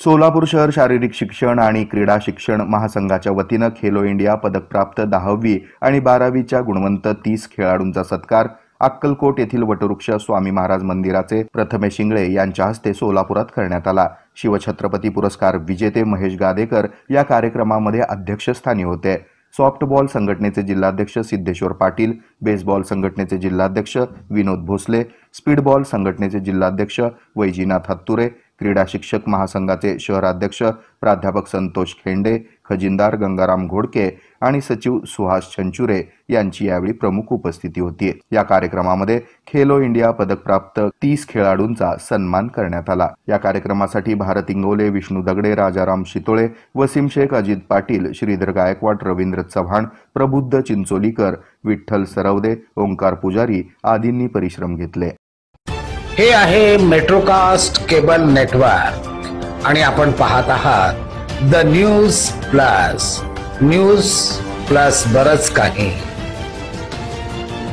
सोलापूर शहर शारीरिक शिक्षण आणि क्रीडा शिक्षण महासंघाच्या वतीनं खेलो इंडिया पदकप्राप्त 10वी आणि 12वीच्या गुणवंत 30 खेळाडूंचा सत्कार अक्कलकोट येथील वटवृक्ष स्वामी महाराज मंदिराचे प्रथमेश शिंगळे यांच्या हस्ते सोलापुरात करण्यात आला। शिवछत्रपती पुरस्कार विजेते महेश गादेकर या कार्यक्रमामध्ये अध्यक्षस्थानी होते। सॉफ्टबॉल संघटनेचे जिल्हाध्यक्ष सिद्धेश्वर पाटील, बेसबॉल संघटनेचे जिल्हाध्यक्ष विनोद भोसले, स्पीडबॉल संघटनेचे जिल्हाध्यक्ष वैजीनाथ हत्तुरे, क्रीडा शिक्षक महासंघाचे शहराध्यक्ष प्राध्यापक संतोष खेंडे, खजिनदार गंगाराम घोडके आणि सचिव सुहास छंचुरे यांची यावेळी प्रमुख उपस्थिती होती। या कार्यक्रमामध्ये खेलो इंडिया पदकप्राप्त 30 खेळाडूंचा सन्मान करण्यात आला। या कार्यक्रमासाठी भारत इंगोले, विष्णू दगडे, राजाराम शितोळे, वसीम शेख, अजित पाटील, श्रीधर गायकवाड, रवींद्र चव्हाण, प्रबुद्ध चिंचोलीकर, विठ्ठल सरवदे, ओंकार पुजारी आदींनी परिश्रम घेतले। हे आहे मेट्रोकास्ट केबल नेटवर्क आणि आपण पाहत आहात द न्यूज प्लस बरच काही।